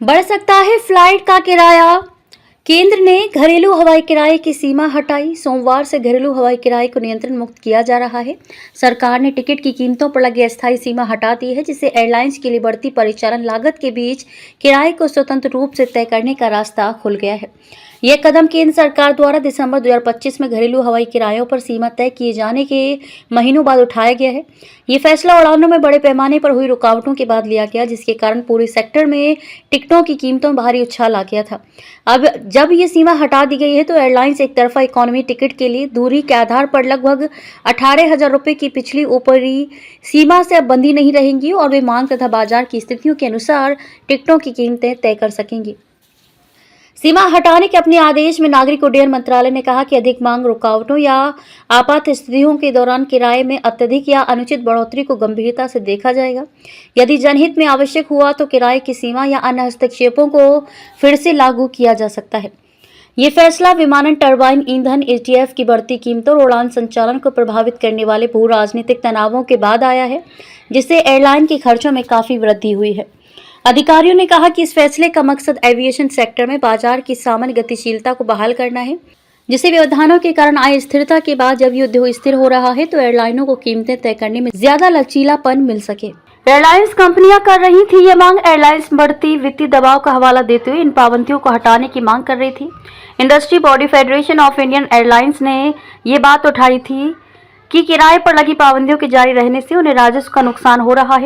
बढ़ सकता है फ्लाइट का किराया। केंद्र ने घरेलू हवाई किराए की सीमा हटाई। सोमवार से घरेलू हवाई किराए को नियंत्रण मुक्त किया जा रहा है। सरकार ने टिकट की कीमतों पर लगी अस्थायी सीमा हटा दी है, जिससे एयरलाइंस के लिए बढ़ती परिचालन लागत के बीच किराए को स्वतंत्र रूप से तय करने का रास्ता खुल गया है। यह कदम केंद्र सरकार द्वारा दिसंबर 2025 में घरेलू हवाई किरायों पर सीमा तय किए जाने के महीनों बाद उठाया गया है। ये फैसला उड़ानों में बड़े पैमाने पर हुई रुकावटों के बाद लिया गया, जिसके कारण पूरे सेक्टर में टिकटों की कीमतों में भारी उछाल आ गया था। अब जब ये सीमा हटा दी गई है तो एयरलाइंस एक तरफा इकोनॉमी टिकट के लिए दूरी के आधार पर लगभग 18,000 रुपये की पिछली ऊपरी सीमा से अब बंधी नहीं रहेंगी और वे मांग तथा बाजार की स्थितियों के अनुसार टिकटों की कीमतें तय कर सकेंगी। सीमा हटाने के अपने आदेश में नागरिक उड्डयन मंत्रालय ने कहा कि अधिक मांग, रुकावटों या आपात स्थितियों के दौरान किराए में अत्यधिक या अनुचित बढ़ोतरी को गंभीरता से देखा जाएगा। यदि जनहित में आवश्यक हुआ तो किराए की सीमा या अन्य हस्तक्षेपों को फिर से लागू किया जा सकता है। ये फैसला विमानन, टरबाइन ईंधन, एटीएफ की बढ़ती कीमतों और उड़ान संचालन को प्रभावित करने वाले भू राजनीतिक तनावों के बाद आया है, जिससे एयरलाइन के खर्चों में काफी वृद्धि हुई है। अधिकारियों ने कहा कि इस फैसले का मकसद एविएशन सेक्टर में बाजार की सामान्य गतिशीलता को बहाल करना है, जिससे व्यवधानों के कारण आय स्थिरता के बाद जब ये उद्योग स्थिर हो रहा है तो एयरलाइनों को कीमतें तय करने में ज्यादा लचीलापन मिल सके। एयरलाइंस कंपनियां कर रही थी ये मांग। एयरलाइंस बढ़ती वित्तीय दबाव का हवाला देते हुए इन पाबंदियों को हटाने की मांग कर रही थी। Industry body federation of Indian airlines ने ये बात उठाई थी कि किराए पर लगी पाबंदियों के जारी रहने से उन्हें राजस्व का नुकसान हो रहा है।